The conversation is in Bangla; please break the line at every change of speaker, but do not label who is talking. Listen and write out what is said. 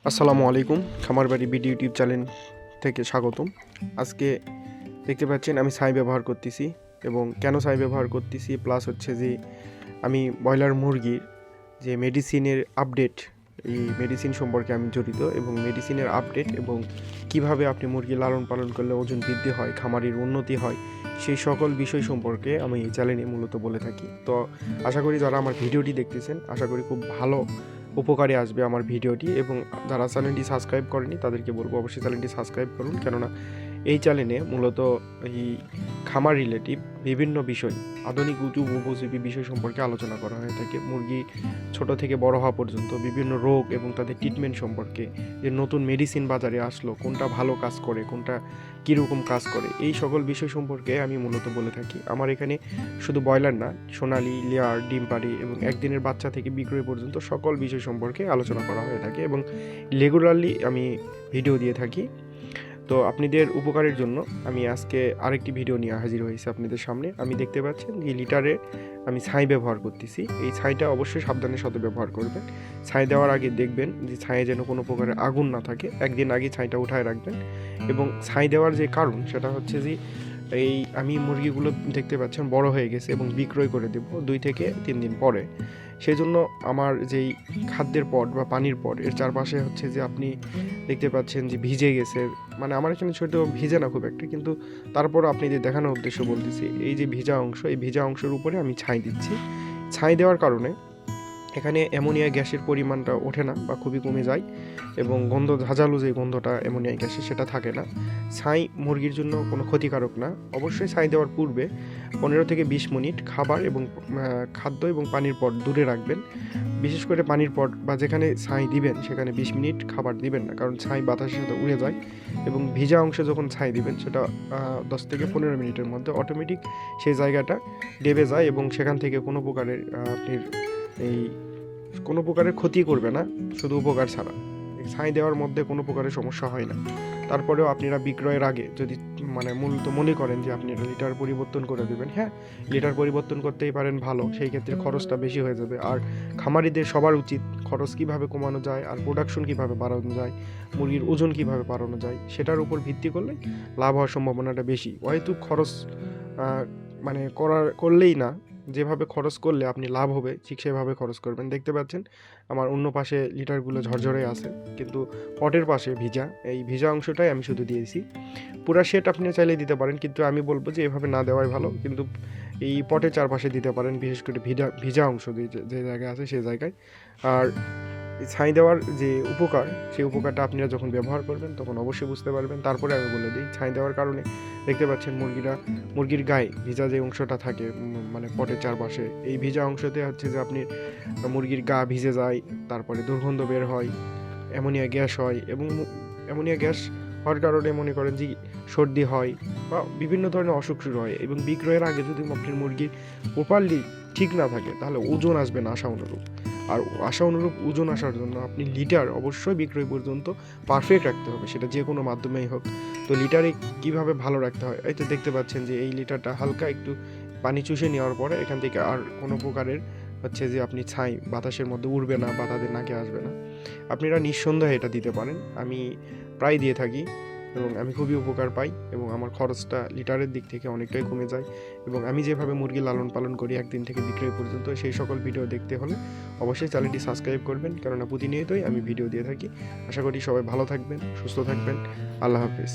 আসসালামু আলাইকুম। খামার বাড়ি বিডি ইউটিউব চ্যানেল থেকে স্বাগতম। আজকে দেখতে পাচ্ছেন আমি ছাই ব্যবহার করতেছি এবং কেন ছাই ব্যবহার করতেছি প্লাস হচ্ছে যে আমি ব্রয়লার মুরগির যে মেডিসিনের আপডেট, এই মেডিসিন সম্পর্কে আমি জড়িত এবং মেডিসিনের আপডেট এবং কিভাবে আপনি মুরগি লালন পালন করলে ওজন বৃদ্ধি হয়, খামারের উন্নতি হয়, সেই সকল বিষয় সম্পর্কে আমি এই চ্যানেলে মূলত বলে থাকি। তো আশা করি যারা আমার ভিডিওটি দেখতেছেন, আশা করি খুব ভালো উপকারে আসবে আমার ভিডিওটি, এবং যারা চ্যানেলটি সাবস্ক্রাইব করেনি তাদেরকে বলবো অবশ্যই চ্যানেলটি সাবস্ক্রাইব করুন, কেননা এই চ্যানেলে মূলত এই খামার রিলেটিভ বিভিন্ন বিষয়, আধুনিক উপযোগী বিষয় সম্পর্কে আলোচনা করা হয়ে থাকে। মুরগি ছোট থেকে বড় হওয়া পর্যন্ত বিভিন্ন রোগ এবং তাদের ট্রিটমেন্ট সম্পর্কে, যে নতুন মেডিসিন বাজারে আসলো, কোনটা ভালো কাজ করে, কোনটা কীরকম কাজ করে, এই সকল বিষয় সম্পর্কে আমি মূলত বলে থাকি। আমার এখানে শুধু ব্রয়লার না, সোনালি, লেয়ার, ডিম পাড়ি এবং একদিনের বাচ্চা থেকে বিক্রয় পর্যন্ত সকল বিষয় সম্পর্কে আলোচনা করা হয়ে থাকে এবং রেগুলারলি আমি ভিডিও দিয়ে থাকি। তো আপনাদের উপকারের জন্য আমি আজকে আরেকটি ভিডিও নিয়ে হাজির হয়েছি আপনাদের সামনে। আমি দেখতে পাচ্ছেন এই লিটারে আমি ছাই ব্যবহার করতেছি। এই ছাইটা অবশ্যই সাবধানের সাথে ব্যবহার করবেন। ছাই দেওয়ার আগে দেখবেন যে ছাইয়ে যেন কোনো প্রকারের আগুন না থাকে, একদিন আগে ছাইটা উঠায় রাখবেন। এবং ছাই দেওয়ার যে কারণ সেটা হচ্ছে যে এই আমি মুরগিগুলো দেখতে পাচ্ছেন বড় হয়ে গেছে এবং বিক্রয় করে দেব 2 থেকে 3 দিন পরে। সেই জন্য আমার যেই খাদ্যের পট বা পানির পট, এর চারপাশে হচ্ছে যে আপনি দেখতে পাচ্ছেন যে ভিজে গেছে, মানে আমার এখানে ছোট ভিজে না খুব একটা, কিন্তু তারপর আপনাদের দেখানোর উদ্দেশ্য বলতেছি, এই যে ভিজা অংশ, এই ভিজা অংশের উপরে আমি ছাই দিচ্ছি। ছাই দেওয়ার কারণে এখানে অ্যামোনিয়া গ্যাসের পরিমাণটা ওঠে না বা খুবই কমে যায় এবং গন্ধ, ঝাঁঝালো যে গন্ধটা অ্যামোনিয়া গ্যাসের, সেটা থাকে না। ছাই মুরগির জন্য কোনো ক্ষতিকারক না। অবশ্যই ছাই দেওয়ার পূর্বে 15 থেকে 20 মিনিট খাবার এবং খাদ্য এবং পানির পট দূরে রাখবেন। বিশেষ করে পানির পট বা যেখানে ছাই দিবেন সেখানে 20 মিনিট খাবার দিবেন না, কারণ ছাই বাতাসের সাথে উড়ে যায় এবং ভিজা অংশে যখন ছাই দিবেন সেটা 10 থেকে 15 মিনিটের মধ্যে অটোমেটিক সেই জায়গাটা ডেবে যায় এবং সেখান থেকে কোনো প্রকারের আপনি এই কোনো প্রকারের ক্ষতি করবে না, শুধু উপকার ছাড়া। ছাই দেওয়ার মধ্যে কোনো প্রকারের সমস্যা হয় না। তারপরেও আপনারা বিক্রয়ের আগে যদি মূলত মনে করেন যে আপনি লিটার পরিবর্তন করে দেবেন, হ্যাঁ, লিটার পরিবর্তন করতেই পারেন, ভালো, সেই ক্ষেত্রে খরচটা বেশি হয়ে যাবে। আর খামারিদের সবার উচিত খরচ কিভাবে কমানো যায় আর প্রোডাকশন কিভাবে বাড়ানো যায়, মুরগির ওজন কিভাবে বাড়ানো যায়, সেটার উপর ভিত্তি করলে লাভ হওয়ার সম্ভাবনাটা বেশি। হয়তো খরচ করলেই না, যেভাবে খরচ করলে আপনি লাভ হবে ঠিক সেভাবে খরচ করবেন। দেখতে পাচ্ছেন আমার অন্য পাশে লিটারগুলো ঝরঝরে আছে, কিন্তু পটের পাশে ভিজা, এই ভিজা অংশটাই আমি শুধু দিয়েছি। পুরা সেট আপনি চাইলে দিতে পারেন, কিন্তু আমি বলবো যে এভাবে না দেওয়াই ভালো। কিন্তু এই পটের চারপাশে দিতে পারেন, বিশেষ করে ভিজা অংশ যে জায়গায় আছে সেই জায়গায়। আর ছাই দেওয়ার যে উপকার, সেই উপকারটা আপনারা যখন ব্যবহার করবেন তখন অবশ্যই বুঝতে পারবেন। তারপরে আমি বলে দিই, ছাই দেওয়ার কারণে দেখতে পাচ্ছেন মুরগির গায়ে ভিজা যে অংশটা থাকে, পটের চারপাশে, এই ভিজা অংশতে হচ্ছে যে আপনি মুরগির গা ভিজে যায়, তারপরে দুর্গন্ধ বের হয়, অ্যামোনিয়া গ্যাস হয় এবং অ্যামোনিয়া গ্যাস হওয়ার কারণে মনে করেন যে সর্দি হয় বা বিভিন্ন ধরনের অসুখ শুরু হয়। এবং বিক্রয়ের আগে যদি আপনার মুরগি প্রপারলি ঠিক না থাকে তাহলে ওজন আসবে না আশা অনুরূপ। আর আশা অনুরূপ ওজন আসার জন্য আপনি লিটার অবশ্যই বিক্রয় পর্যন্ত পারফেক্ট রাখতে হবে, সেটা যে কোনো মাধ্যমেই হোক। তো লিটারে কিভাবে ভালো রাখতে হয়, এই তো দেখতে পাচ্ছেন যে এই লিটারটা হালকা একটু পানি চুষে নেওয়ার পরে এখান থেকে আর কোনো প্রকারের হচ্ছে যে আপনি ছাই বাতাসের মধ্যে উড়বে না বা তাদের নাকে আসবে না। আপনারা নিঃসন্দেহে এটা দিতে পারেন, আমি প্রায় দিয়ে থাকি এবং আমি খুবই উপকার পাই এবং আমার খরচটা লিটারের দিক থেকে অনেকটাই কমে যায়। এবং আমি যেভাবে মুরগি লালন পালন করি একদিন থেকে বিক্রয় পর্যন্ত, সেই সকল ভিডিও দেখতে হলে অবশ্যই চ্যানেলটি সাবস্ক্রাইব করবেন, কেননা প্রতিনিয়তই আমি ভিডিও দিয়ে থাকি। আশা করি সবাই ভালো থাকবেন, সুস্থ থাকবেন। আল্লাহ হাফেজ।